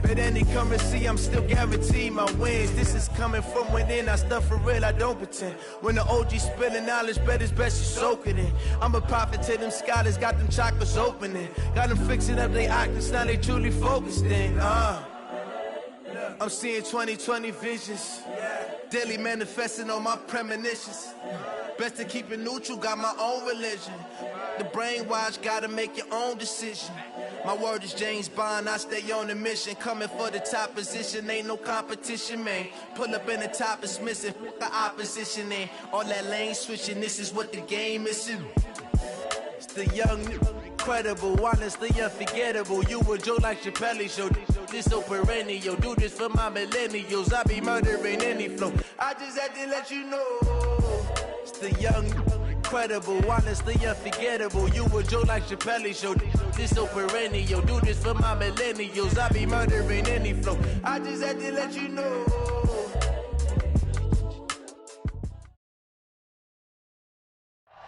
At any currency, I'm still guaranteed my wins. This is coming from within. I stuff for real, I don't pretend. When the OG spilling knowledge, bet it's best you soak it in. I'm a prophet to them scholars, got them chakras opening. Got them fixing up their octaves, now they truly focused in. I'm seeing 2020 visions. Daily manifesting on my premonitions. Best to keep it neutral, got my own religion. The brainwash, gotta make your own decision. My word is James Bond, I stay on a mission. Coming for the top position, ain't no competition, man. Pull up in the top, it's missing, the opposition in. All that lane switching, this is what the game is. It's the young, incredible, honestly unforgettable. You a joke like Chappelle show. This so perennial, do this for my millennials. I be murdering any flow. I just had to let you know. It's the young, incredible, honestly unforgettable. You a joke like Chappelle show. This so perennial, do this for my millennials. I be murdering any flow. I just had to let you know.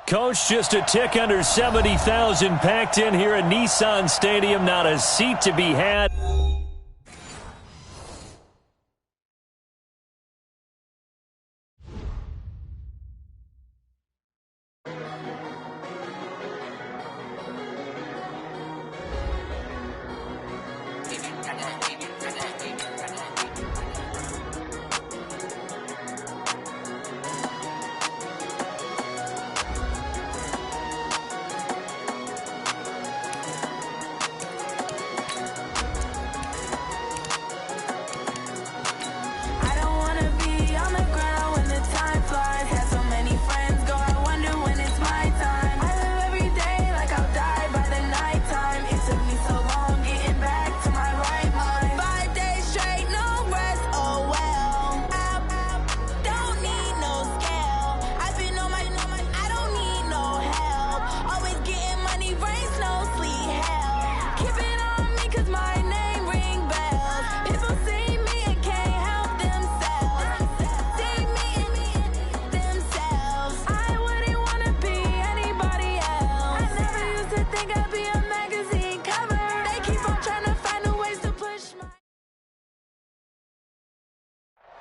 Coach, just a tick under 70,000 packed in here at Nissan Stadium. Not a seat to be had.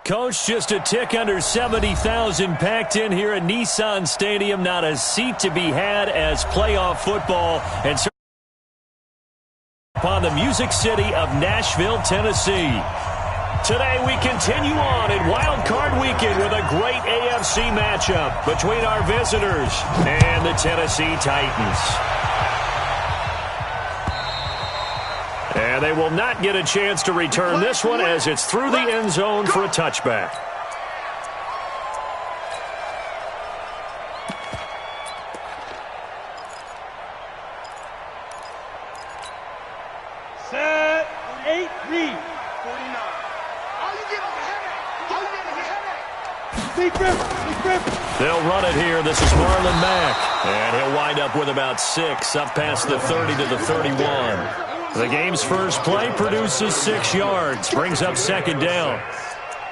Coach, just a tick under 70,000 packed in here at Nissan Stadium. Not a seat to be had as playoff football and upon the Music City of Nashville, Tennessee. Today we continue on in Wild Card Weekend with a great AFC matchup between our visitors and the Tennessee Titans. And they will not get a chance to return this one as it's through the end zone for a touchback. Set, 8, read. 49. They'll run it here. This is Marlon Mack. And he'll wind up with about 6 up past the 30 to the 31. The game's first play produces 6 yards. Brings up second down.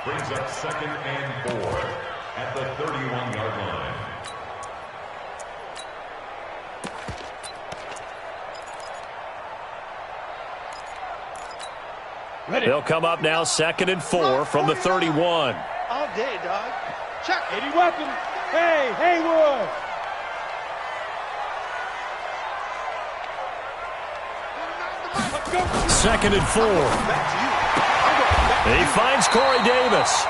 Brings up second and 4 at the 31-yard line. They'll come up now second and 4 from the 31. All day, dog. Check. Eddie Welcome. Hey, Haywood. Second and 4. He finds Corey Davis.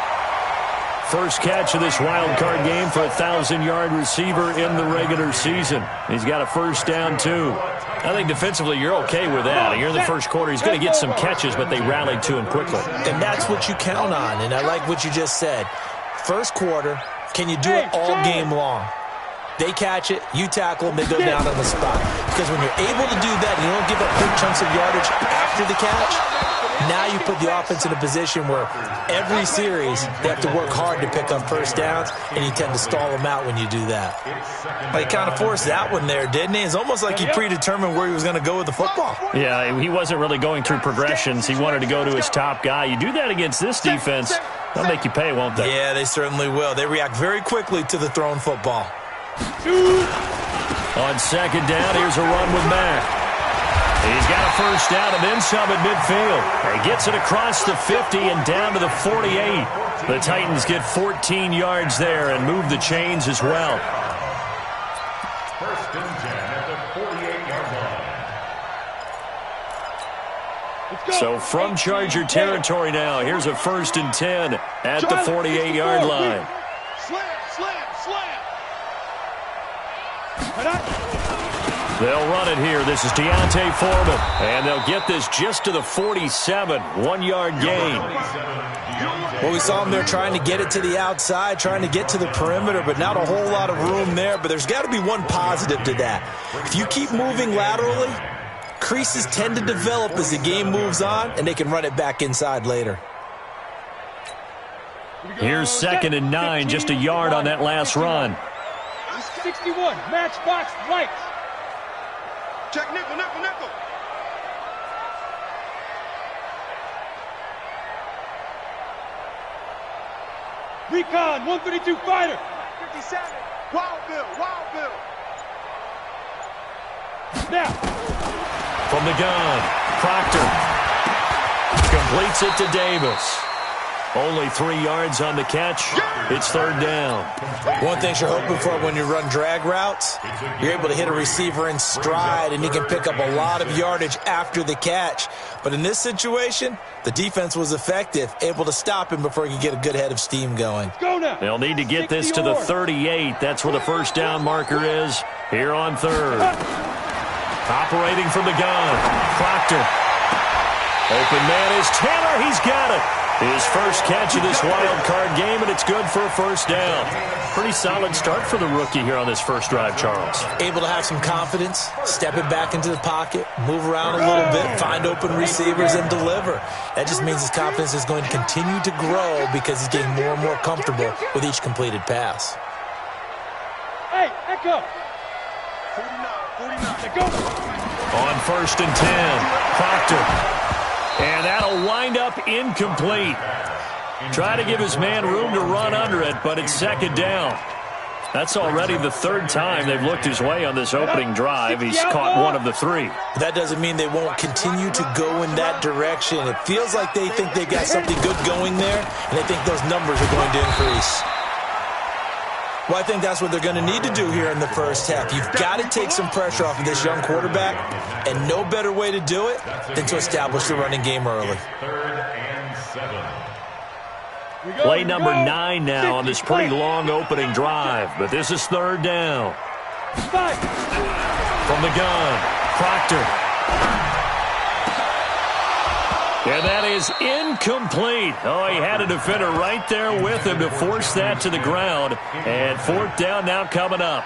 First catch of this wild card game for a 1,000-yard receiver in the regular season. He's got a first down, too. I think defensively you're okay with that. Here in the first quarter, he's going to get some catches, but they rallied to him quickly. And that's what you count on, and I like what you just said. First quarter, can you do it all game long? They catch it, you tackle them, they go down on the spot. Because when you're able to do that, you don't give up big chunks of yardage after the catch, now you put the offense in a position where every series they have to work hard to pick up first downs, and you tend to stall them out when you do that. Well, he kind of forced that one there, didn't he? It's almost like he predetermined where he was going to go with the football. Yeah, he wasn't really going through progressions. He wanted to go to his top guy. You do that against this defense, they'll make you pay, won't they? Yeah, they certainly will. They react very quickly to the thrown football. On second down, here's a run with Mack. He's got a first down and then some at midfield. He gets it across the 50 and down to the 48. The Titans get 14 yards there and move the chains as well. First and 10 at the 48-yard line. So from Charger territory now, here's a first and 10 at the 48-yard line. Slam, slam, slam. They'll run it here. This is Deontay Foreman. And they'll get this just to the 47. 1-yard gain. Well, we saw him there trying to get it to the outside, trying to get to the perimeter, but not a whole lot of room there. But there's got to be one positive to that. If you keep moving laterally, creases tend to develop as the game moves on, and they can run it back inside later. Here's 2nd and 9, just a yard on that last run. 61, matchbox right. Check nickel, nickel, nickel. Recon, 132 fighter. 57, Wild Bill, Wild Bill. Now. From the gun, Proctor completes it to Davis. Only 3 yards on the catch. It's 3rd down. One thing you're hoping for when you run drag routes, you're able to hit a receiver in stride, and he can pick up a lot of yardage after the catch. But in this situation, the defense was effective, able to stop him before he could get a good head of steam going. They'll need to get this to the 38. That's where the first down marker is here on 3rd. Operating from the gun, Proctor. Open man is Taylor. He's got it. His first catch of this wild card game, and it's good for a first down. Pretty solid start for the rookie here on this first drive, Charles. Able to have some confidence, step it back into the pocket, move around a little bit, find open receivers, and deliver. That just means his confidence is going to continue to grow because he's getting more and more comfortable with each completed pass. Hey, echo. 49, go. On 1st and 10, Proctor. And that'll wind up incomplete. Try to give his man room to run under it, but it's 2nd down. That's already the 3rd time they've looked his way on this opening drive. He's caught 1 of the 3. That doesn't mean they won't continue to go in that direction. It feels like they think they've got something good going there, and they think those numbers are going to increase. Well, I think that's what they're going to need to do here in the first half. You've got to take some pressure off of this young quarterback, and no better way to do it than to establish the running game early. 3rd and 7. Play number 9 now on this pretty long opening drive, but this is 3rd down. From the gun, Proctor. And that is incomplete. Oh, he had a defender right there with him to force that to the ground. And 4th down now coming up.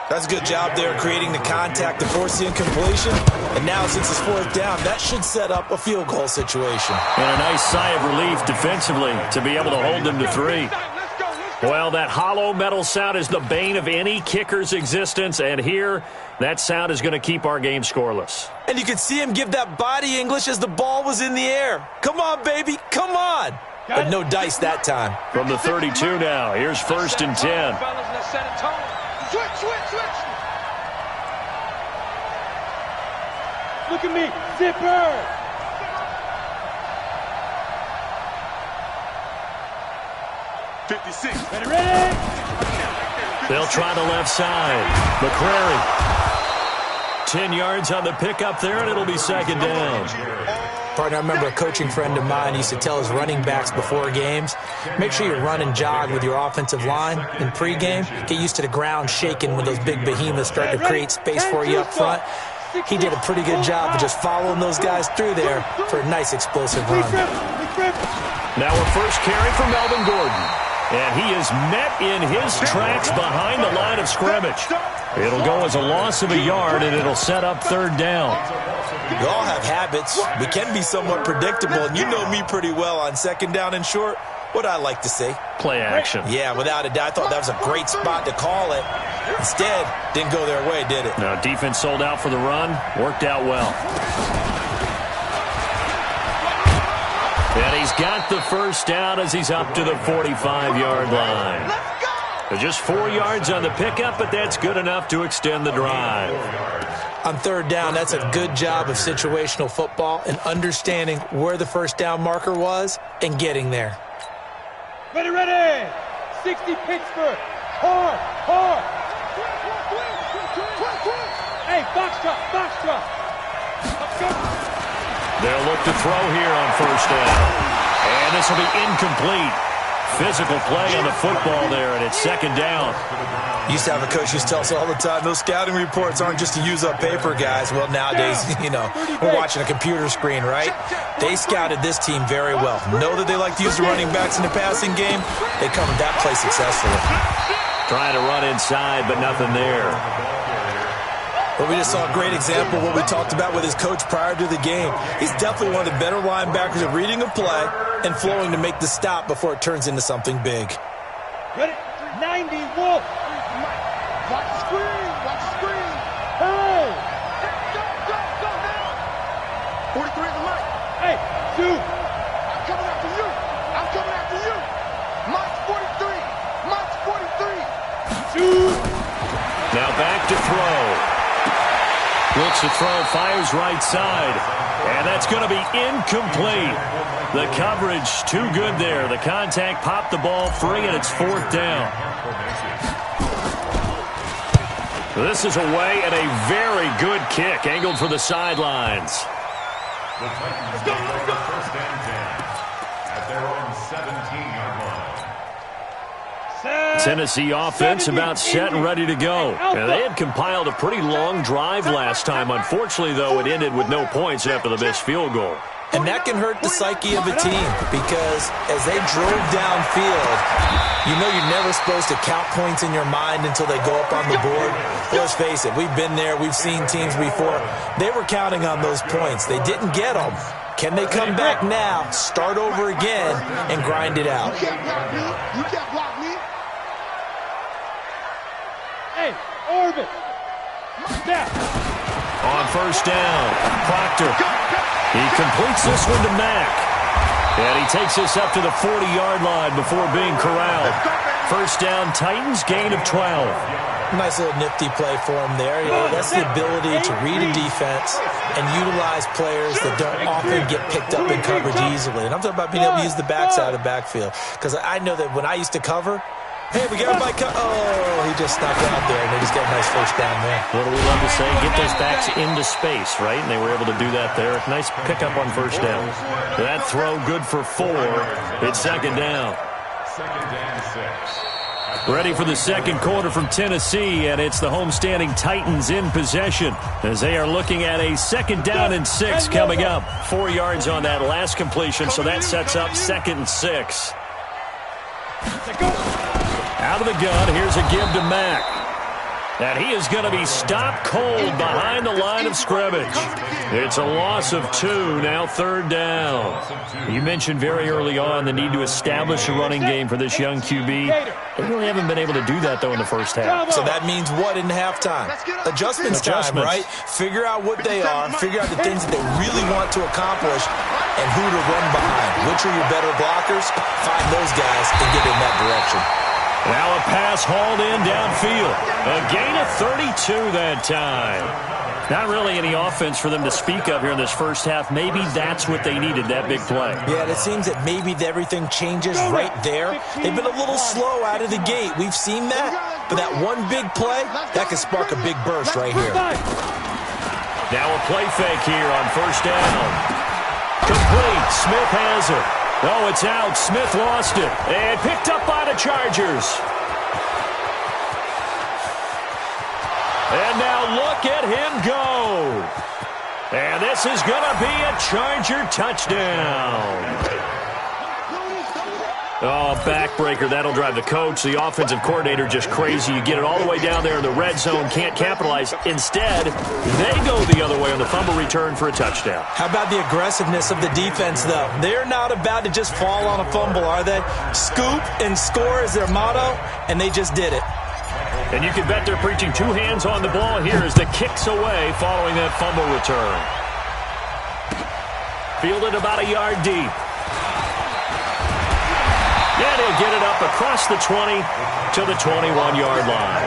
That's a good job there creating the contact to force the incompletion. And now since it's 4th down, that should set up a field goal situation. And a nice sigh of relief defensively to be able to hold them to 3. Well, that hollow metal sound is the bane of any kicker's existence, and here, that sound is going to keep our game scoreless. And you could see him give that body English as the ball was in the air. Come on, baby, come on. But no dice that time. From the 32 now, here's 1st and 10. Switch. Look at me, zipper. Ready? They'll try the left side. McCrary. 10 yards on the pickup there, and it'll be 2nd down. Partner, I remember a coaching friend of mine used to tell his running backs before games, make sure you run and jog with your offensive line in pregame. Get used to the ground shaking when those big behemoths start to create space for you up front. He did a pretty good job of just following those guys through there for a nice explosive run. Now a first carry for Melvin Gordon. And he is met in his tracks behind the line of scrimmage. It'll go as a loss of a yard, and it'll set up 3rd down. We all have habits. We can be somewhat predictable, and you know me pretty well on 2nd down and short. What I like to say? Play action. Yeah, without a doubt. I thought that was a great spot to call it. Instead, didn't go their way, did it? Now, defense sold out for the run. Worked out well. And he's got the first down as he's up to the 45-yard line. Just 4 yards on the pickup, but that's good enough to extend the drive. On third down, that's a good job of situational football and understanding where the first down marker was and getting there. Ready, ready. 60 Pittsburgh. Hard, hard. Hey, box drop. Let's go. They'll look to throw here on first down. And this will be incomplete. Physical play on the football there, and it's second down. Used to have a coach who used to tell us all the time, those scouting reports aren't just to use up paper, guys. Well, nowadays, we're watching a computer screen, right? They scouted this team very well. Know that they like to use the running backs in the passing game. They covered that play successfully. Trying to run inside, but nothing there. Well, we just saw a great example of what we talked about with his coach prior to the game. He's definitely one of the better linebackers at reading a play and flowing to make the stop before it turns into something big. Ready? 90, Wolf. Watch the screen. Hey! Go now. 43 is the light. Hey, dude. I'm coming after you. Mike's 43. Shoot. Now back to throw. Looks to throw, fires right side. And that's going to be incomplete. The coverage too good there. The contact popped the ball free, and it's fourth down. This is away and a very good kick, angled for the sidelines. The Titans go for first and 10 at their own 17-yard line. Tennessee offense about set and ready to go. And they had compiled a pretty long drive last time. Unfortunately, though, it ended with no points after the missed field goal. And that can hurt the psyche of a team because as they drove downfield, you're never supposed to count points in your mind until they go up on the board. Let's face it, we've been there. We've seen teams before. They were counting on those points. They didn't get them. Can they come back now, start over again, and grind it out? You can't block me. Hey, Orbit. Snap. On first down, Proctor. He completes this one to Mack. And he takes this up to the 40-yard line before being corralled. First down, Titans, gain of 12. Nice little nifty play for him there. That's the ability to read a defense and utilize players that don't often get picked up in coverage easily. And I'm talking about being able to use the backside of the backfield. Because I know that when I used to cover, hey, we got everybody he just snuck out there, and they just got a nice first down there. What do we love to say? Get those backs into space, right? And they were able to do that there. Nice pickup on first down. That throw good for 4. It's second down. Second and 6. Ready for the second quarter from Tennessee, and it's the homestanding Titans in possession as they are looking at a second down and 6 coming up. 4 yards on that last completion, so that sets up second and 6. Out of the gun, here's a give to Mack. And he is going to be stopped cold behind the line of scrimmage. It's a loss of 2, now third down. You mentioned very early on the need to establish a running game for this young QB. They really haven't been able to do that, though, in the first half. So that means what in halftime? Adjustments time, right? Figure out what they are, figure out the things that they really want to accomplish, and who to run behind. Which are your better blockers? Find those guys and get in that direction. Now a pass hauled in downfield. A gain of 32 that time. Not really any offense for them to speak of here in this first half. Maybe that's what they needed, that big play. Yeah, it seems that maybe everything changes right there. They've been a little slow out of the gate. We've seen that. But that one big play, that can spark a big burst right here. Now a play fake here on first down. Complete. Smith has it. Oh, it's out. Smith lost it. And picked up by the Chargers. And now look at him go. And this is going to be a Charger touchdown. Oh, backbreaker. That'll drive the coach, the offensive coordinator, just crazy. You get it all the way down there in the red zone, can't capitalize. Instead, they go the other way on the fumble return for a touchdown. How about the aggressiveness of the defense, though? They're not about to just fall on a fumble, are they? Scoop and score is their motto, and they just did it. And you can bet they're preaching 2 hands on the ball here as the kick's away following that fumble return. Fielded about a yard deep. And he'll get it up across the 20 to the 21-yard line.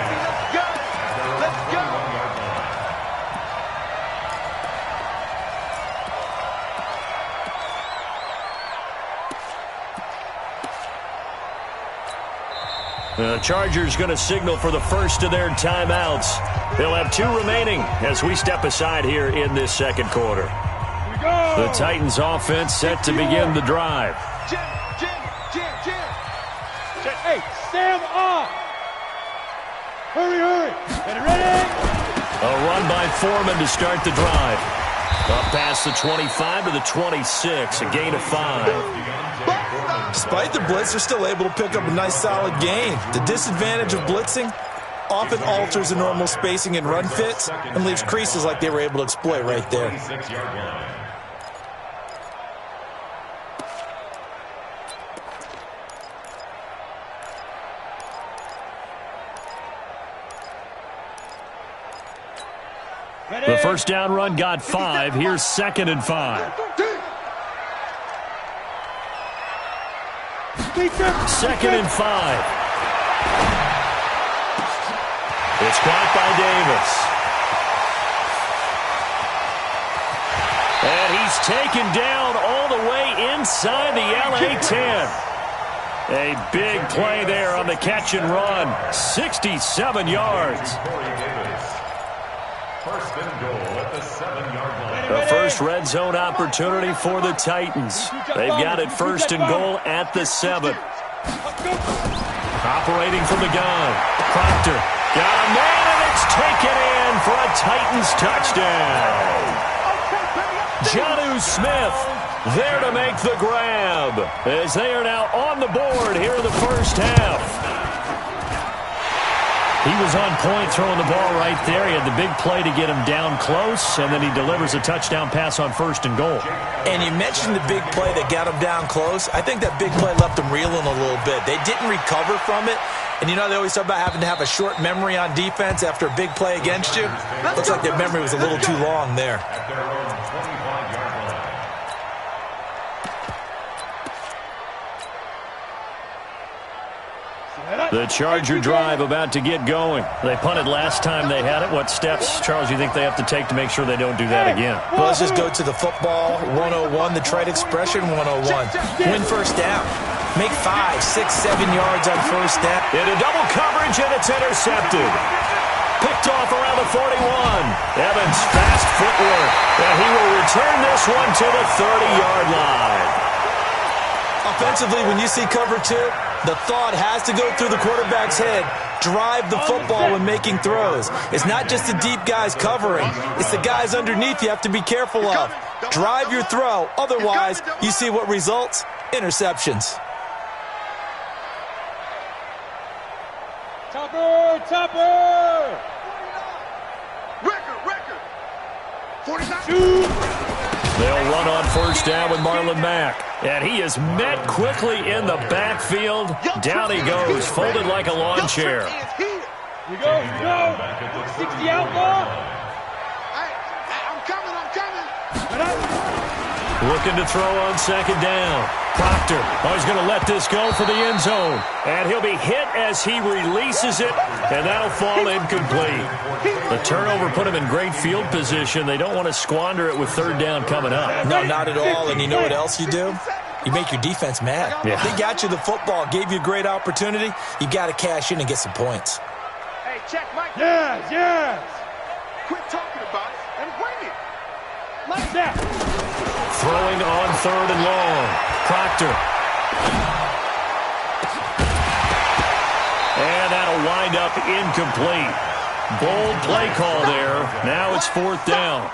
The Chargers going to signal for the first of their timeouts. They'll have 2 remaining as we step aside here in this second quarter. The Titans offense set to begin the drive. Hey, stand up! Hurry, hurry! Get ready! A run by Foreman to start the drive. Up past the 25 to the 26, a gain of 5. Despite the blitz, they're still able to pick up a nice solid gain. The disadvantage of blitzing often alters the normal spacing and run fits and leaves creases like they were able to exploit right there. The first down run got 5. Here's 2nd and 5. 2nd and 5. It's caught by Davis. And he's taken down all the way inside the LA 10. A big play there on the catch and run. 67 yards. First and goal at the 7-yard line. The first red zone opportunity for the Titans. They've got it first and goal at the 7. Operating from the gun. Proctor got a man, and it's taken in for a Titans touchdown. Jonnu Smith there to make the grab as they are now on the board here in the first half. He was on point throwing the ball right there. He had the big play to get him down close, and then he delivers a touchdown pass on first and goal. And you mentioned the big play that got him down close. I think that big play left them reeling a little bit. They didn't recover from it. And you know they always talk about having to have a short memory on defense after a big play against you. Looks like their memory was a little too long there. At their own 25-yard line. The Charger drive about to get going. They punted last time they had it. What steps, Charles, do you think they have to take to make sure they don't do that again? Well, let's just go to the football 101, the trite expression 101. Win first down. Make 5, 6, 7 yards on first down. Into double coverage, and it's intercepted. Picked off around the 41. Evans, fast footwork. And he will return this one to the 30-yard line. Offensively, when you see cover 2, the thought has to go through the quarterback's head. Drive the football when making throws. It's not just the deep guys covering. It's the guys underneath you have to be careful of. Drive your throw. Otherwise, you see what results? Interceptions. Topper! Record! 49. They'll run on first down with Marlon Mack. And he is met quickly in the backfield. Down he goes, folded like a lawn chair. You go. 60 outlaw. I'm coming. Looking to throw on second down. Proctor, he's going to let this go for the end zone. And he'll be hit as he releases it, and that'll fall incomplete. The turnover put him in great field position. They don't want to squander it with third down coming up. No, not at all. And you know what else you do? You make your defense mad. Yeah. They got you the football, gave you a great opportunity. You got to cash in and get some points. Hey, check Mike. Yes. Quit talking about it and bring it. Like that. Throwing on third and long. Proctor. And that'll wind up incomplete. Bold play call there. Now it's fourth down.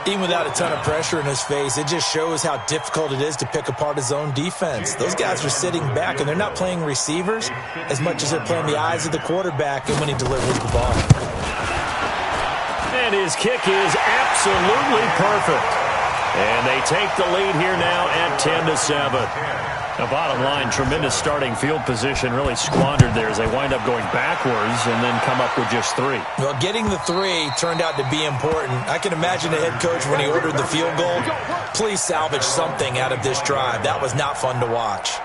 Even without a ton of pressure in his face, it just shows how difficult it is to pick apart his own defense. Those guys are sitting back, and they're not playing receivers as much as they're playing the eyes of the quarterback and when he delivers the ball. And his kick is absolutely perfect. And they take the lead here now at 10-7. The bottom line, tremendous starting field position, really squandered there as they wind up going backwards and then come up with just 3. Well, getting the 3 turned out to be important. I can imagine the head coach when he ordered the field goal. Please salvage something out of this drive. That was not fun to watch.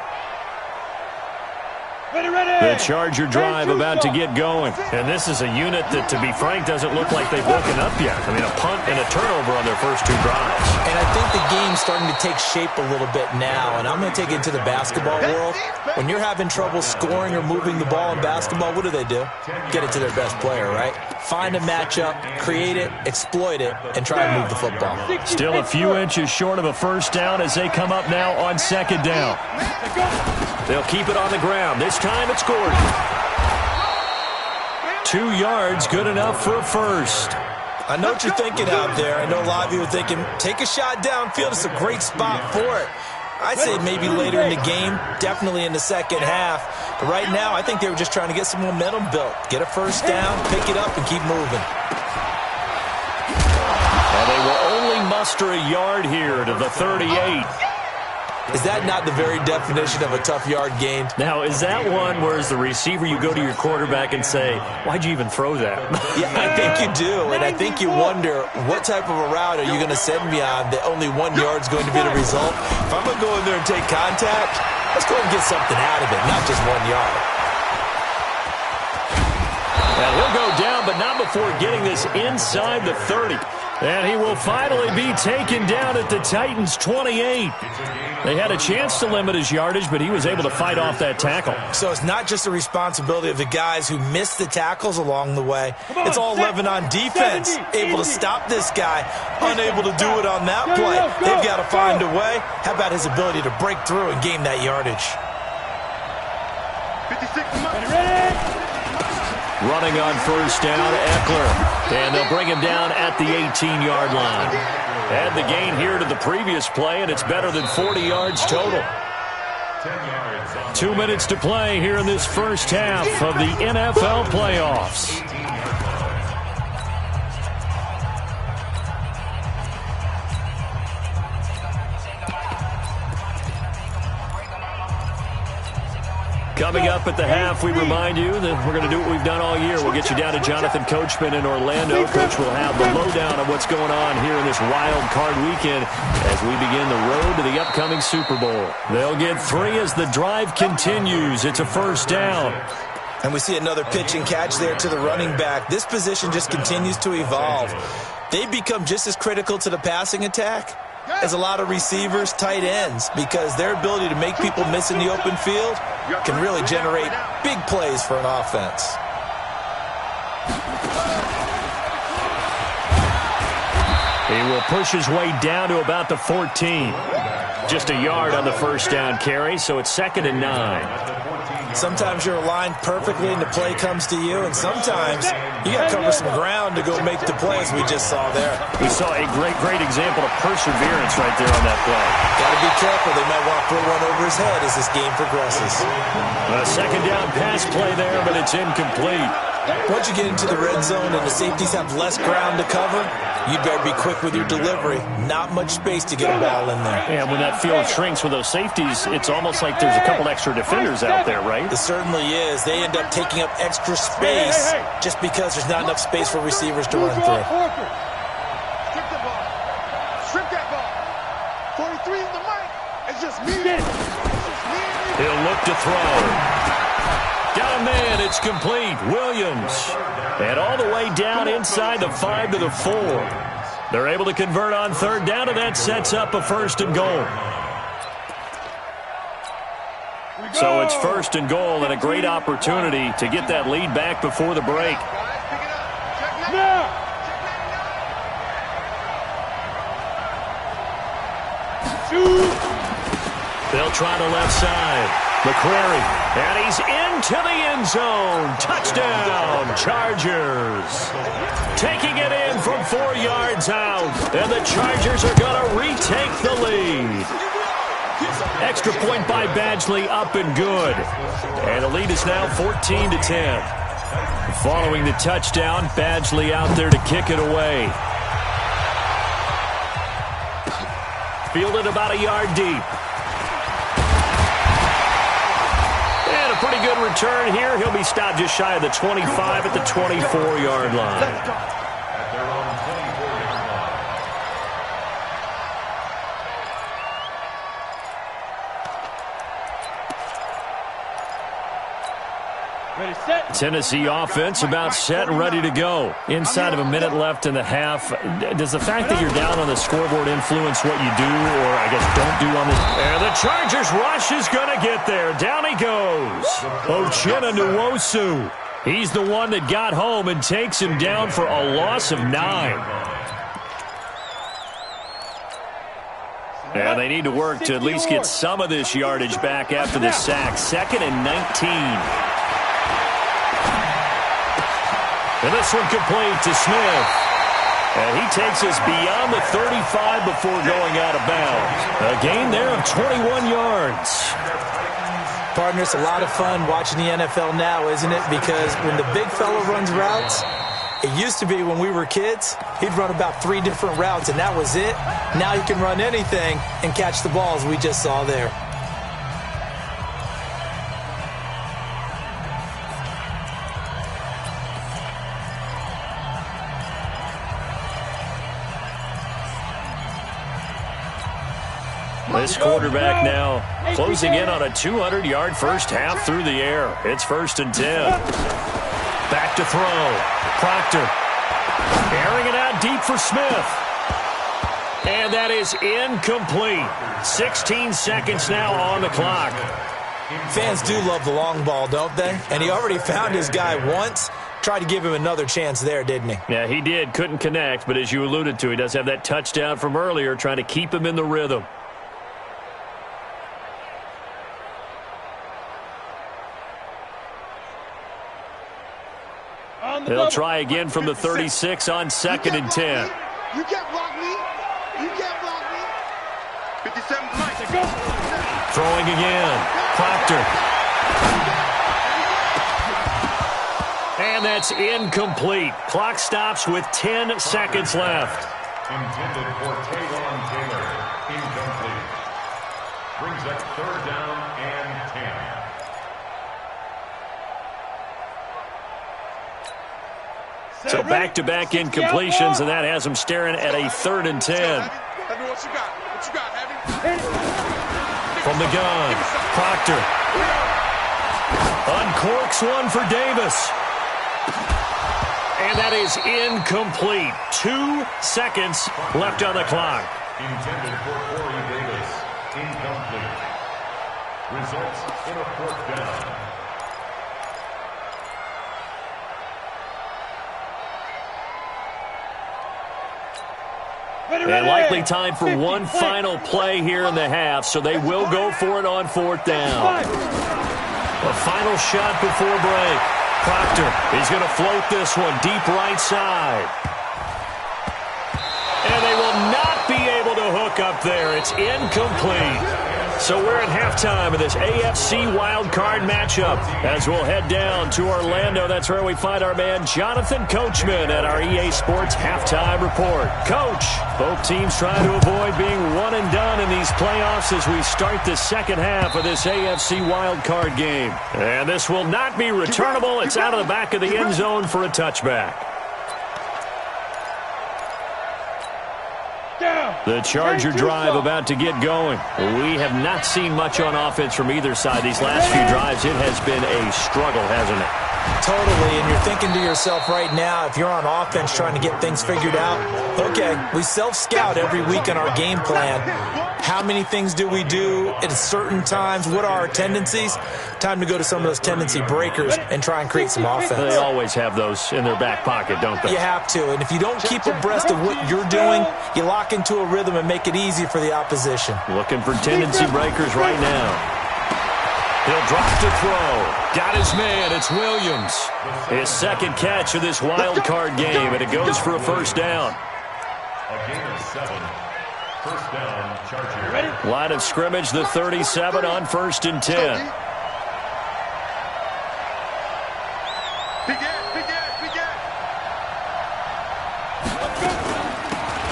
The Charger drive about to get going. And this is a unit that, to be frank, doesn't look like they've woken up yet. I mean, a punt and a turnover on their first 2 drives. And I think the game's starting to take shape a little bit now. And I'm going to take it to the basketball world. When you're having trouble scoring or moving the ball in basketball, what do? Get it to their best player, right? Find a matchup, create it, exploit it, and try and move the football. Still a few inches short of a first down as they come up now on second down. They'll keep it on the ground. This time it's Gordon. 2 yards, good enough for a first. I know what you're thinking out there. I know a lot of you are thinking, take a shot downfield. It's a great spot for it. I'd say maybe later in the game, definitely in the second half. But right now, I think they were just trying to get some momentum built. Get a first down, pick it up, and keep moving. And they will only muster a yard here to the 38. Is that not the very definition of a tough yard gain? Now, is that one where as the receiver you go to your quarterback and say, why'd you even throw that? Yeah, I think you do, and I think you wonder what type of a route are you going to send me on that only 1 yard's going to be the result? If I'm going to go in there and take contact, let's go and get something out of it, not just 1 yard. And he'll go down, but not before getting this inside the 30. And he will finally be taken down at the Titans' 28. They had a chance to limit his yardage, but he was able to fight off that tackle. So it's not just the responsibility of the guys who missed the tackles along the way. It's all 11 on defense, able to stop this guy, unable to do it on that play. They've got to find a way. How about his ability to break through and gain that yardage? 56 Running on first down, Eckler. And they'll bring him down at the 18-yard line. Add the gain here to the previous play, and it's better than 40 yards total. 2 minutes to play here in this first half of the NFL playoffs. Coming up at the half, we remind you that we're going to do what we've done all year. We'll get you down to Jonathan Coachman in Orlando. Coach will have the lowdown of what's going on here in this wild card weekend as we begin the road to the upcoming Super Bowl. They'll get 3 as the drive continues. It's a first down. And we see another pitch and catch there to the running back. This position just continues to evolve. They've become just as critical to the passing attack as a lot of receivers, tight ends, because their ability to make people miss in the open field can really generate big plays for an offense. He will push his way down to about the 14. Just a yard on the first down carry, so it's 2nd and 9. Sometimes you're aligned perfectly and the play comes to you, and sometimes you got to cover some ground to go make the plays we just saw there. We saw a great example of perseverance right there on that play. Got to be careful. They might want to throw one over his head as this game progresses. A second down pass play there, but it's incomplete. Once you get into the red zone and the safeties have less ground to cover, you'd better be quick with your delivery. Not much space to get a ball in there. And when that field shrinks with those safeties, it's almost like there's a couple extra defenders out there, right? It certainly is. They end up taking up extra space just because there's not enough space for receivers to run through. Strip the ball. Strip that ball. 43 in the mic. It's just me. He'll look to throw. Got a man, it's complete. Williams. And all the way down inside the 5 to the 4. They're able to convert on third down, and that sets up a 1st and goal. So it's 1st and goal, and a great opportunity to get that lead back before the break. They'll try the left side. McCrary, and he's into the end zone. Touchdown, Chargers. Taking it in from 4 yards out, and the Chargers are going to retake the lead. Extra point by Badgley, up and good. And the lead is now 14-10. Following the touchdown, Badgley out there to kick it away. Fielded about a yard deep. And a pretty good return here. He'll be stopped just shy of the 25 at the 24-yard line. Tennessee offense about set and ready to go. Inside of a minute left in the half. Does the fact that you're down on the scoreboard influence what you do, or I guess don't do on this? And the Chargers rush is going to get there. Down he goes. Uchenna Nwosu. He's the one that got home and takes him down for a loss of 9. Yeah, they need to work to at least get some of this yardage back after the sack. 2nd and 19. And this one complete to Smith. And he takes us beyond the 35 before going out of bounds. A gain there of 21 yards. Partner, it's a lot of fun watching the NFL now, isn't it? Because when the big fella runs routes, it used to be when we were kids, he'd run about 3 different routes, and that was it. Now he can run anything and catch the balls we just saw there. This quarterback now closing in on a 200-yard first half through the air. It's 1st and 10. Back to throw. Proctor airing it out deep for Smith. And that is incomplete. 16 seconds now on the clock. Fans do love the long ball, don't they? And he already found his guy once. Tried to give him another chance there, didn't he? Yeah, he did. Couldn't connect, but as you alluded to, he does have that touchdown from earlier, trying to keep him in the rhythm. They'll try again from the 36 on 2nd and 10. You can't block me. You can't block me. 57 Mike. Throwing again. Proctor. And that's incomplete. Clock stops with 10 seconds left. Intended for Taylor. Incomplete. Brings up 3rd down and 10. So back-to-back incompletions, and that has him staring at a 3rd and 10. From the gun, Proctor. Uncorks one for Davis. And that is incomplete. 2 seconds left on the clock. Intended for Corey Davis. Incomplete. Results in a 4th down. And likely time for one final play here in the half, so they will go for it on 4th down. A final shot before break. Proctor is going to float this one deep right side. And they will not be able to hook up there. It's incomplete. So we're at halftime of this AFC wildcard matchup as we'll head down to Orlando. That's where we find our man Jonathan Coachman at our EA Sports Halftime Report. Coach, both teams trying to avoid being one and done in these playoffs as we start the second half of this AFC wildcard game. And this will not be returnable. It's out of the back of the end zone for a touchback. The Charger drive about to get going. We have not seen much on offense from either side. These last few drives, it has been a struggle, hasn't it? Totally, and you're thinking to yourself right now, if you're on offense trying to get things figured out, okay, we self-scout every week in our game plan. How many things do we do at certain times? What are our tendencies? Time to go to some of those tendency breakers and try and create some offense. They always have those in their back pocket, don't they? You have to, and if you don't keep abreast of what you're doing, you lock into a rhythm and make it easy for the opposition. Looking for tendency breakers right now. He'll drop to throw. Got his man. It's Williams. His second catch of this wild card game, and it goes for a 1st down. A gain of 7. 1st down, Charger. Line of scrimmage, the 37 on 1st and 10.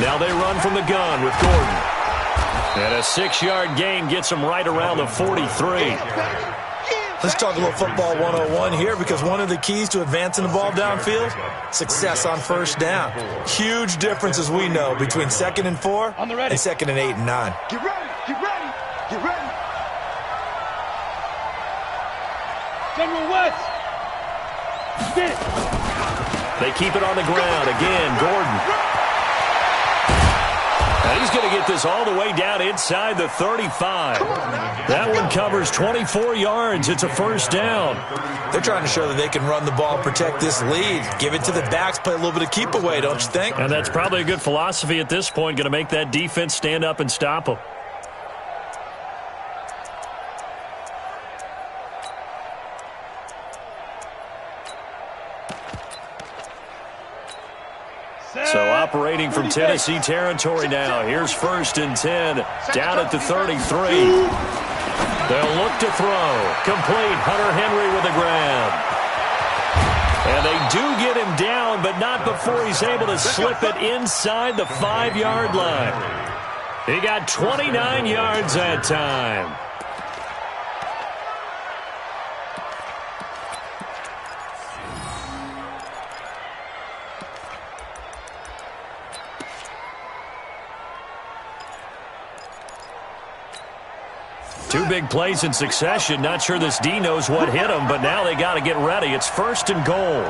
Now they run from the gun with Gordon. And a 6-yard gain gets him right around the 43. Let's talk a little football 101 here, because one of the keys to advancing the ball downfield, success on 1st down. Huge difference, as we know, between 2nd and 4 and 2nd and 8 and 9. Get ready, get ready, get ready. General West. Get it. They keep it on the ground. Again, Gordon. And he's going to get this all the way down inside the 35. That one covers 24 yards. It's a first down. They're trying to show that they can run the ball, protect this lead. Give it to the backs, play a little bit of keep away, don't you think? And that's probably a good philosophy at this point, going to make that defense stand up and stop them. So operating from Tennessee territory now. Here's 1st and 10. Down at the 33. They'll look to throw. Complete. Hunter Henry with the grab. And they do get him down, but not before he's able to slip it inside the 5-yard line. He got 29 yards that time. Two big plays in succession. Not sure this D knows what hit him, but now they got to get ready. It's 1st and goal.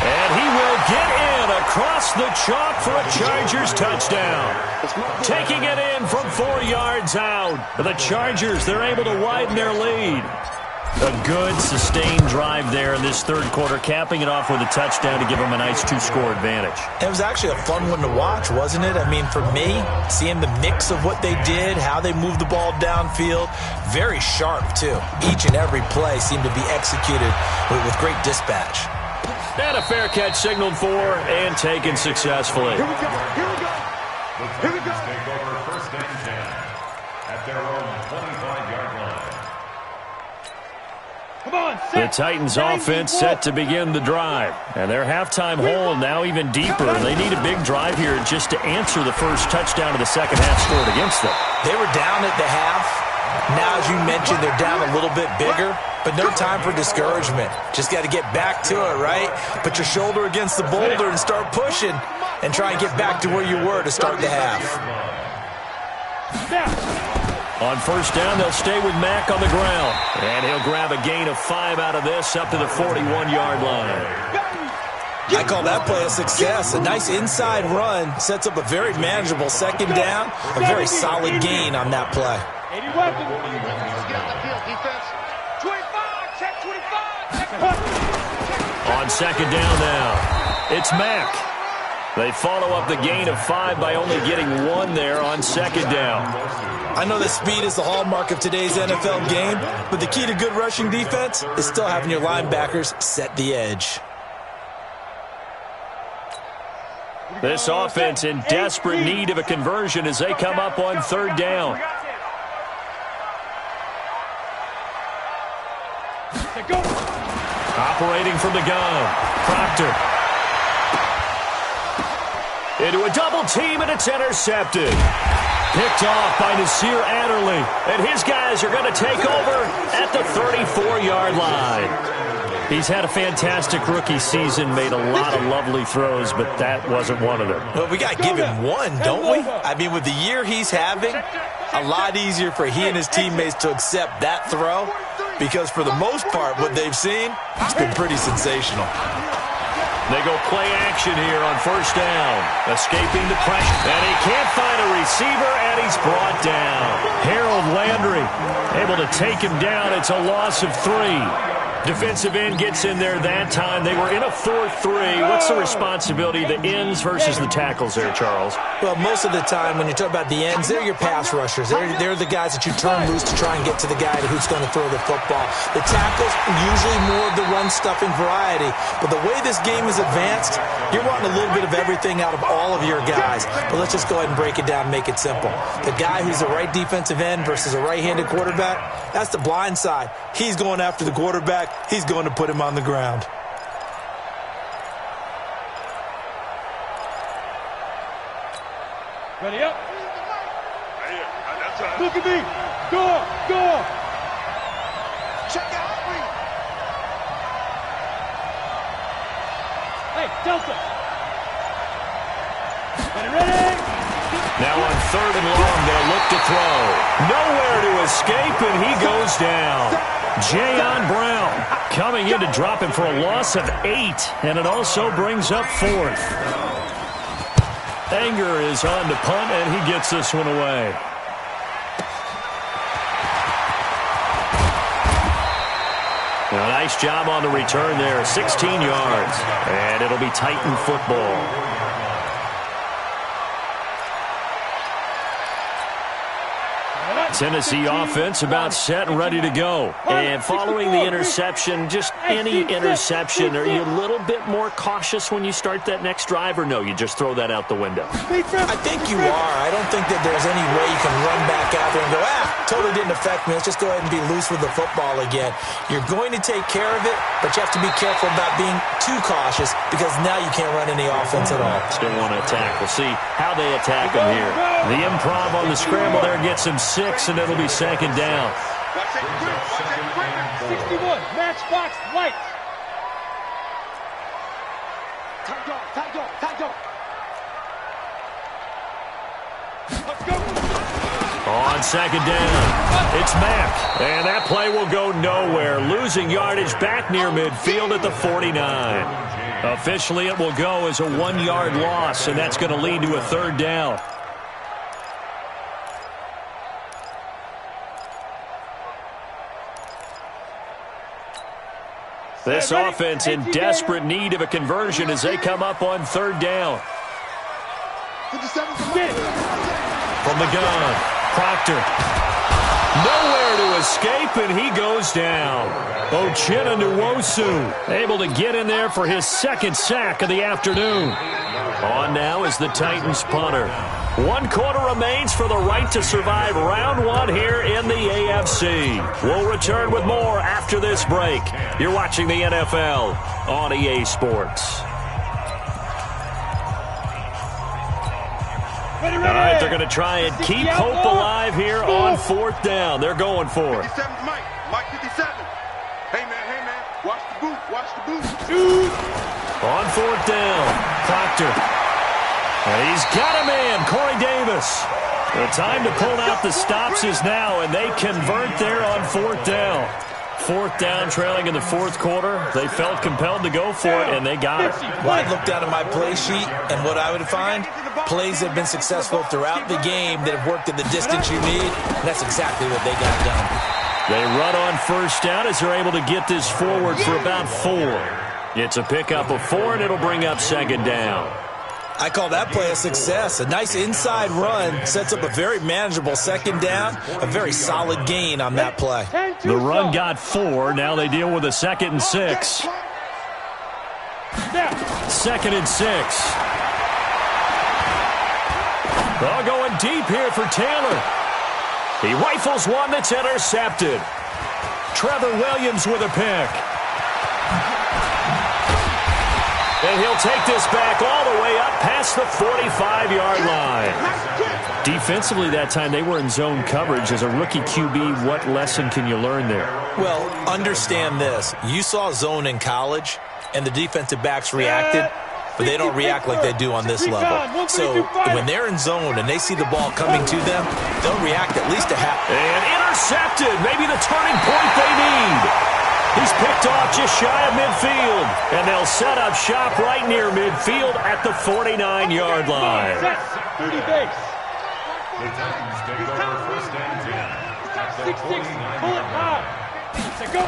And he will get in across the chalk for a Chargers touchdown. Taking it in from 4 yards out. The Chargers, they're able to widen their lead. A good, sustained drive there in this third quarter, capping it off with a touchdown to give them a nice 2-score advantage. It was actually a fun one to watch, wasn't it? I mean, for me, seeing the mix of what they did, how they moved the ball downfield, very sharp, too. Each and every play seemed to be executed with great dispatch. And a fair catch signaled for and taken successfully. Here we go. Here we go. Here we go. Take over 1st and 10 at their own 25-yard line. The Titans offense set to begin the drive. And their halftime hole now even deeper. They need a big drive here just to answer the first touchdown of the second half scored against them. They were down at the half. Now, as you mentioned, they're down a little bit bigger, but no time for discouragement. Just got to get back to it, right? Put your shoulder against the boulder and start pushing and try and get back to where you were to start the half. On 1st down, they'll stay with Mack on the ground. And he'll grab a gain of 5 out of this up to the 41-yard line. I call that play a success. A nice inside run sets up a very manageable 2nd down. A very solid gain on that play. 80 weapons. Let's get on the field, defense. 25, check 25. On 2nd down now, it's Mack. They follow up the gain of 5 by only getting 1 there on 2nd down. I know that speed is the hallmark of today's NFL game, but the key to good rushing defense is still having your linebackers set the edge. This offense in desperate need of a conversion as they come up on 3rd down. Operating from the gun, Proctor. Into a double team, and it's intercepted. Picked off by Nasir Adderley. And his guys are going to take over at the 34-yard line. He's had a fantastic rookie season, made a lot of lovely throws, but that wasn't one of them. Well, we got to give him one, don't we? I mean, with the year he's having, a lot easier for he and his teammates to accept that throw because for the most part, what they've seen, it's been pretty sensational. They go play action here on 1st down. Escaping the pressure. And he can't find a receiver, and he's brought down. Harold Landry able to take him down. It's a loss of 3. Defensive end gets in there that time. They were in a 4-3. What's the responsibility of the ends versus the tackles there, Charles? Well, most of the time when you talk about the ends, they're your pass rushers. They're the guys that you turn loose to try and get to the guy who's going to throw the football. The tackles, usually more of the run-stuffing variety. But the way this game is advanced, you're wanting a little bit of everything out of all of your guys. But let's just go ahead and break it down and make it simple. The guy who's the right defensive end versus a right-handed quarterback, that's the blind side. He's going after the quarterback. He's going to put him on the ground. Ready up. Look at me. Go. Check out. Hey, Delta. Ready. Now on 3rd and long, they'll look to throw. Nowhere to escape, and he goes down. Jayon Brown coming in to drop him for a loss of 8, and it also brings up 4th. Anger is on to punt, and he gets this one away. A nice job on the return there, 16 yards, and it'll be Titan football. Tennessee offense about set and ready to go. And following the interception, just any interception, are you a little bit more cautious when you start that next drive, or no, you just throw that out the window? I think you are. I don't think that there's any way you can run back out there and go, totally didn't affect me. Let's just go ahead and be loose with the football again. You're going to take care of it, but you have to be careful about being too cautious because now you can't run any offense at all. Still want to attack. We'll see how they attack him here. The improv on the scramble there gets him 6, and it'll be 2nd down. 61, matchbox white. Time. Let's go. On 2nd down, it's Mack, and that play will go nowhere. Losing yardage back near midfield at the 49. Officially, it will go as a 1-yard loss, and that's going to lead to a 3rd down. This offense in desperate need of a conversion as they come up on 3rd down. From the gun, Proctor. Nowhere to escape, and he goes down. Uchenna Nwosu able to get in there for his 2nd sack of the afternoon. On now is the Titans punter. 1 quarter remains for the right to survive round 1 here in the AFC. We'll return with more after this break. You're watching the NFL on EA Sports. All right, they're going to try and keep hope alive here on 4th down. They're going for it. 57, Mike 57. Hey, man, watch the boot. On 4th down, Proctor. He's got a man, Corey Davis. The time to pull out the stops is now, and they convert there on 4th down. 4th down, trailing in the 4th quarter. They felt compelled to go for it, and they got it. Well, I'd look down at my play sheet, and what I would find, plays that have been successful throughout the game that have worked in the distance you need, and that's exactly what they got done. They run on 1st down as they're able to get this forward for about 4. It's a pickup of 4, and it'll bring up 2nd down. I call that play a success. A nice inside run sets up a very manageable 2nd down, a very solid gain on that play. The run got 4. Now they deal with a 2nd and 6. 2nd and 6. They're going deep here for Taylor. He rifles one that's intercepted. Trevor Williams with a pick. And he'll take this back all the way up past the 45-yard line. Defensively that time, they were in zone coverage. As a rookie QB, what lesson can you learn there? Well, understand this. You saw zone in college, and the defensive backs reacted, but they don't react like they do on this level. So when they're in zone and they see the ball coming to them, they'll react at least a half. And intercepted. Maybe the turning point they need. He's picked off just shy of midfield. And they'll set up shop right near midfield at the 49-yard line. 30 base. The Titans take over 1st and 10 at the 49. Pull it high. Go.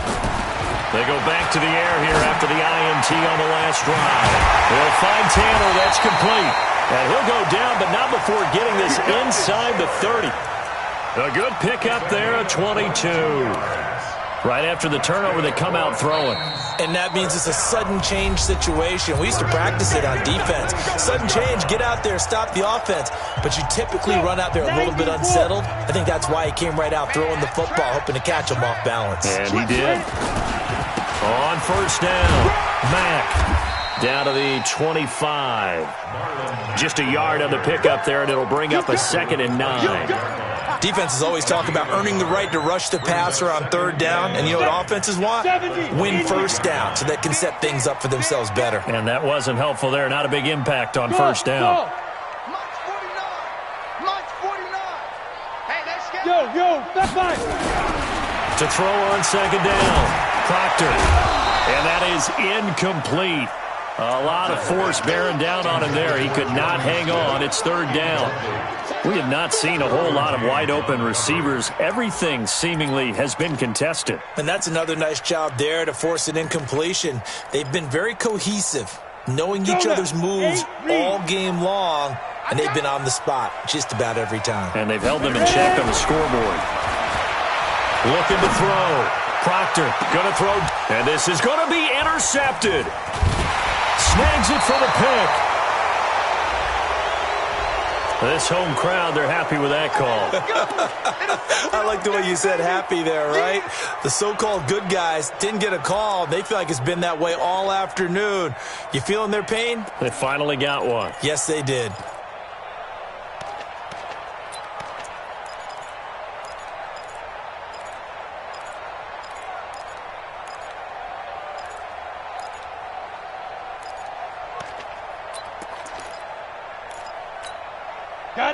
They go back to the air here after the INT on the last drive. They'll find Tanner. That's complete. And he'll go down, but not before getting this inside the 30. A good pickup there at 22. Right after the turnover, they come out throwing. And that means it's a sudden change situation. We used to practice it on defense. Sudden change, get out there, stop the offense. But you typically run out there a little bit unsettled. I think that's why he came right out throwing the football, hoping to catch him off balance. And he did. On 1st down, Mack down to the 25. Just a yard on the pickup there, and it'll bring up a 2nd and 9. Defenses always talk about earning the right to rush the passer on 3rd down. And you know what offenses want? Win 1st down so they can set things up for themselves better. And that wasn't helpful there. Not a big impact on 1st down. March 49. March 49. Hey, let's get Yo, Yo, step by. To throw on second down. Proctor. And that is incomplete. A lot of force bearing down on him there. He could not hang on. It's third down. We have not seen a whole lot of wide-open receivers. Everything seemingly has been contested. And that's another nice job there to force an incompletion. They've been very cohesive, knowing each other's moves all game long, and they've been on the spot just about every time. And they've held them in check on the scoreboard. Looking to throw. Proctor going to throw. And this is going to be intercepted. Snags it for the pick. This home crowd, they're happy with that call. I like the way you said happy there, right? The so-called good guys didn't get a call. They feel like it's been that way all afternoon. You feeling their pain? They finally got one. Yes, they did.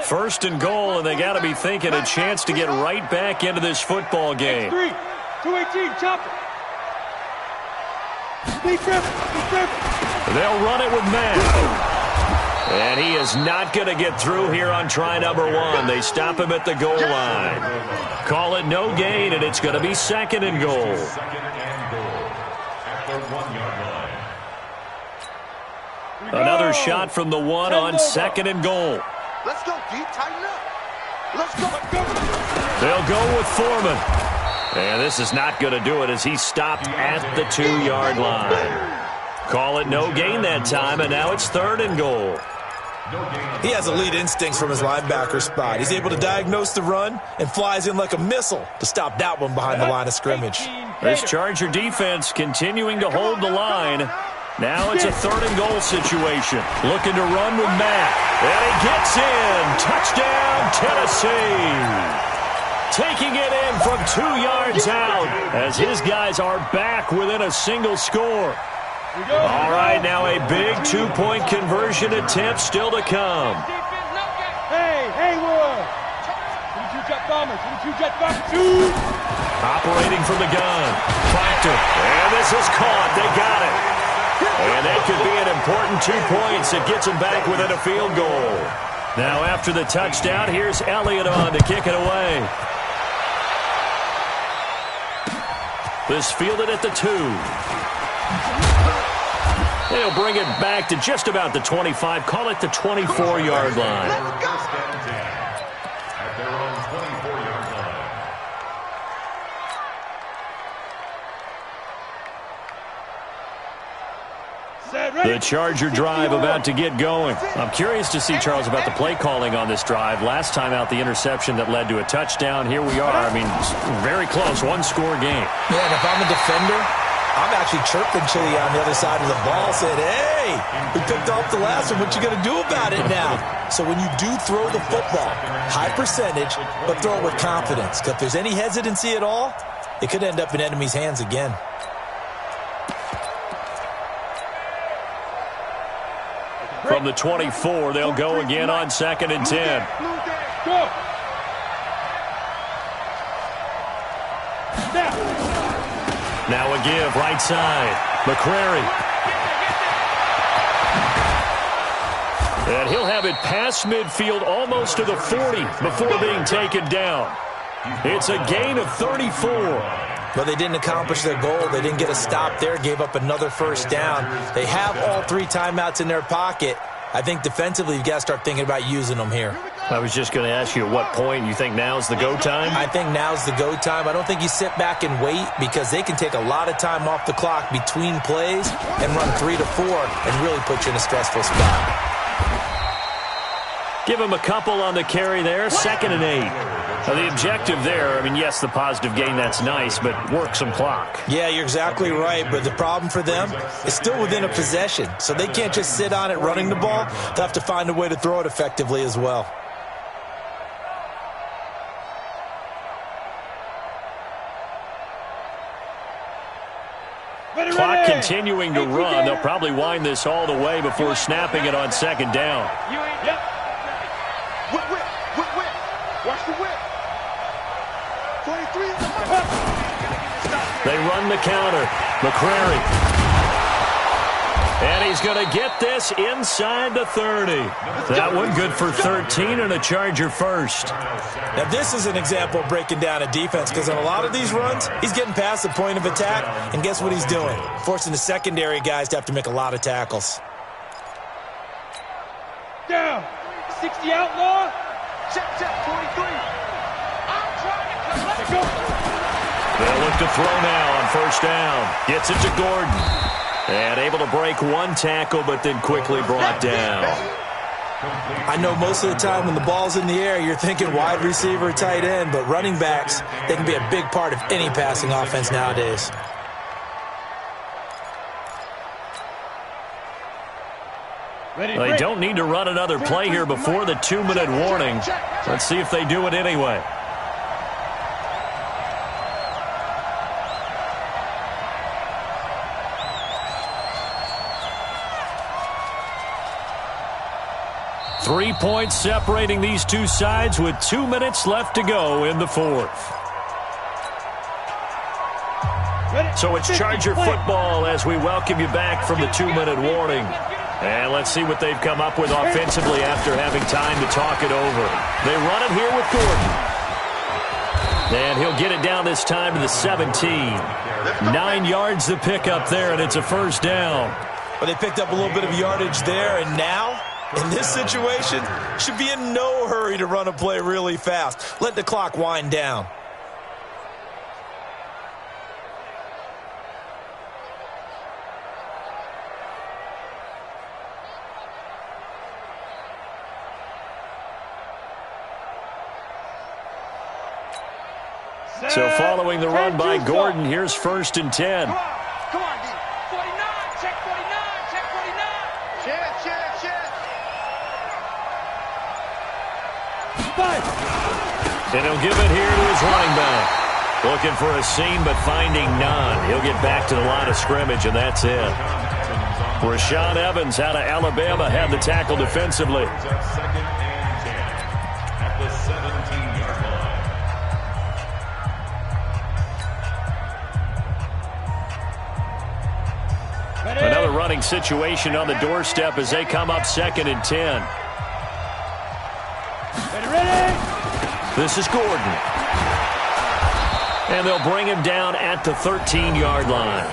First and goal, and they got to be thinking a chance to get right back into this football game. 218, chop it. They'll run it with Matt. And he is not going to get through here on try number one. They stop him at the goal line. Call it no gain, and it's going to be second and goal. Second and goal at the 1 yard line. Another shot from the one on second and goal. Let's go, D. Tighten up. Let's go. They'll go with Foreman. And this is not going to do it as he stopped at the 2-yard line. Call it no gain that time, and now it's third and goal. He has elite instincts from his linebacker spot. He's able to diagnose the run and flies in like a missile to stop that one behind the line of scrimmage. This Charger defense continuing to hold the line. Now it's a third and goal situation. Looking to run with Matt. And he gets in. Touchdown, Tennessee. Taking it in from 2 yards out as his guys are back within a single score. All right, now a big two-point conversion attempt still to come. Hey, Will. 22 jet bombers. 22 jet bombers. Operating from the gun. Proctor. And this is caught. They got it. And that could be an important 2 points. It gets them back within a field goal. Now after the touchdown, here's Elliott on to kick it away. This fielded at the 2. They'll bring it back to just about the 25. Call it the 24-yard line. First and 10 at their own 24-yard line. The Charger drive about to get going. I'm curious to see, Charles, about the play calling on this drive. Last time out, the interception that led to a touchdown. Here we are. I mean, very close, one-score game. Yeah, and if I'm a defender, I'm actually chirping Chili on the other side of the ball, saying, hey, we picked off the last one. What you going to do about it now? So when you do throw the football, high percentage, but throw it with confidence. Because if there's any hesitancy at all, it could end up in enemy's hands again. From the 24, they'll go again on second and 10. Go. Now a give, right side. McCrary. And he'll have it past midfield almost to the 40 before being taken down. It's a gain of 34. But they didn't accomplish their goal. They didn't get a stop there, gave up another first down. They have all 3 timeouts in their pocket. I think defensively, you've got to start thinking about using them here. I was just going to ask you at what point you think now's the go time? I think now's the go time. I don't think you sit back and wait because they can take a lot of time off the clock between plays and run 3 to 4 and really put you in a stressful spot. Give him a couple on the carry there, second and 8. Now the objective there, I mean, yes, the positive gain, that's nice, but work some clock. Yeah, you're exactly right, but the problem for them is still within a possession, so they can't just sit on it running the ball. They'll have to find a way to throw it effectively as well. Clock continuing to run. They'll probably wind this all the way before snapping it on second down. Whip. Watch the whip. 43 in the mic. They run the counter. McCrary. And he's going to get this inside the 30. That one good for 13 and a Charger first. Now, this is an example of breaking down a defense because on a lot of these runs, he's getting past the point of attack, and guess what he's doing? Forcing the secondary guys to have to make a lot of tackles. Down. 60 outlaw. Check, 43. I'm trying to collect. Go. They'll look to throw now on first down. Gets it to Gordon. And able to break one tackle, but then quickly brought down. I know most of the time when the ball's in the air, you're thinking wide receiver, tight end, but running backs, they can be a big part of any passing offense nowadays. They don't need to run another play here before the 2-minute warning. Let's see if they do it anyway. Three points separating these two sides with 2 minutes left to go in the fourth. So it's Charger football as we welcome you back from the 2-minute warning. And let's see what they've come up with offensively after having time to talk it over. They run it here with Gordon. And he'll get it down this time to the 17. 9 yards to pick up there, and it's a first down. Well, they picked up a little bit of yardage there, and now, in this situation, should be in no hurry to run a play really fast. Let the clock wind down. So following the run by Gordon, here's 1st and 10. Come on, D. 49, check 49, check 49. Check. And he'll give it here to his running back. Looking for a seam, but finding none. He'll get back to the line of scrimmage, and that's it. Rashaan Evans out of Alabama had the tackle defensively. Second and 10 at the 17-yard line. Another running situation on the doorstep as they come up 2nd and 10. Ready? This is Gordon. And they'll bring him down at the 13-yard line.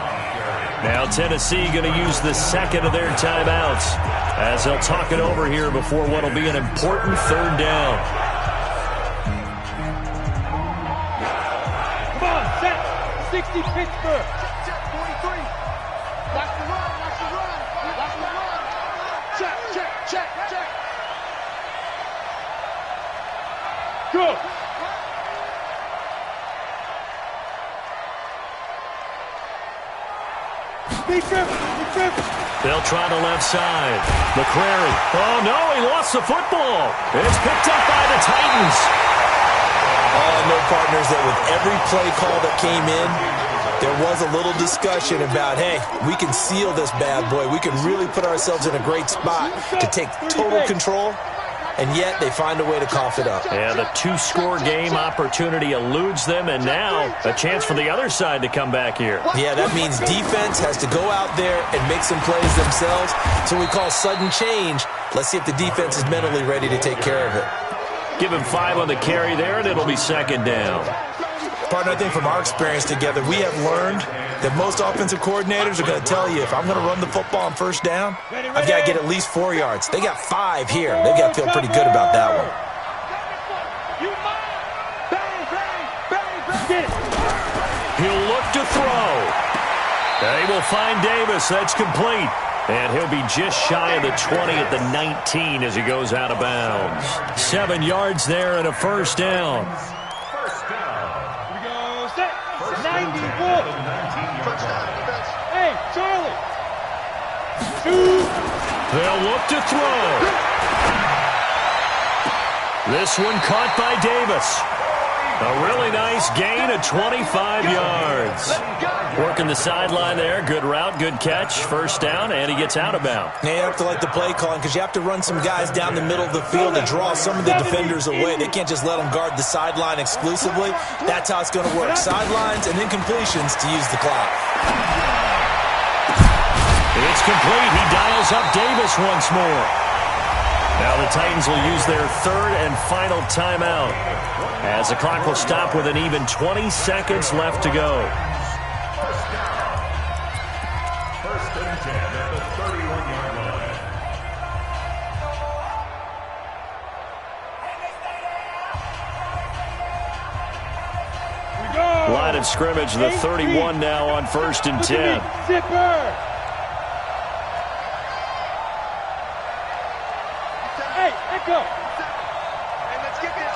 Now Tennessee going to use the second of their timeouts as they'll talk it over here before what will be an important 3rd down. Come on, set. 60 Pittsburgh. Check 43. Watch the run. Check. Go. They'll try the left side. McCrary. Oh, no, he lost the football. It's picked up by the Titans. I know, partners, that with every play call that came in, there was a little discussion about, hey, we can seal this bad boy. We can really put ourselves in a great spot to take total control, and yet they find a way to cough it up. Yeah, the 2-score game opportunity eludes them, and now a chance for the other side to come back here. Yeah, that means defense has to go out there and make some plays themselves. So we call sudden change. Let's see if the defense is mentally ready to take care of it. Give him 5 on the carry there, and it'll be 2nd down. Partner, I think from our experience together, we have learned that most offensive coordinators are going to tell you, if I'm going to run the football on first down, I've got to get at least 4 yards. They got 5 here. They've got to feel pretty good about that one. He'll look to throw. They will find Davis. That's complete. And he'll be just shy of the 20 at the 19 as he goes out of bounds. 7 yards there and a first down. First down. We go set. 91. Hey, Charlie. Shoot. They'll look to throw. This one caught by Davis. A really nice gain of 25 yards. Working the sideline there. Good route, good catch. First down, and he gets out of bounds. Now you have to like the play calling because you have to run some guys down the middle of the field to draw some of the defenders away. They can't just let them guard the sideline exclusively. That's how it's going to work. Sidelines and then completions to use the clock. It's complete. He dials up Davis once more. Now the Titans will use their third and final timeout as the clock will stop with an even 20 seconds left to go. First and 10 at the 31-yard line. Line of scrimmage, the 31 now on first and 10. Zipper. Hey, echo. Hey, let's get this.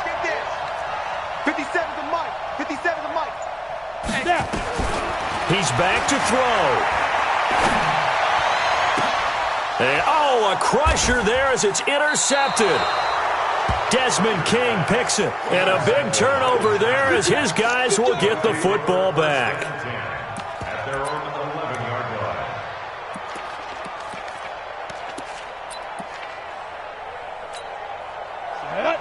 57 to Mike. 57 to Mike. Snap. He's back to throw. And, a crusher there as it's intercepted. Desmond King picks it. And a big turnover there as his guys will get the football back. At their own 11-yard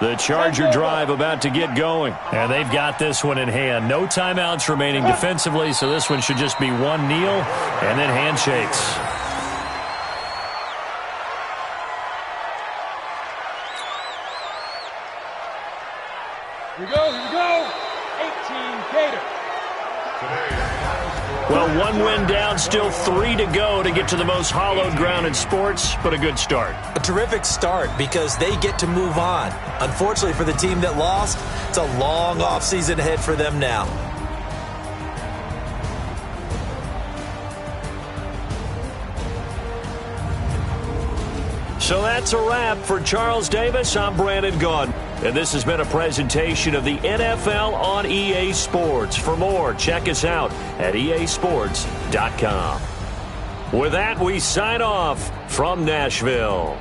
line. The Charger drive about to get going. And they've got this one in hand. No timeouts remaining defensively, so this one should just be one kneel and then handshakes. Here we go. 18 Gator. Well, one win down, still 3 to go to get to the most hallowed ground in sports, but a good start. A terrific start because they get to move on. Unfortunately for the team that lost, it's a long offseason ahead for them now. So that's a wrap for Charles Davis. I'm Brandon Gaudin. And this has been a presentation of the NFL on EA Sports. For more, check us out at easports.com. With that, we sign off from Nashville.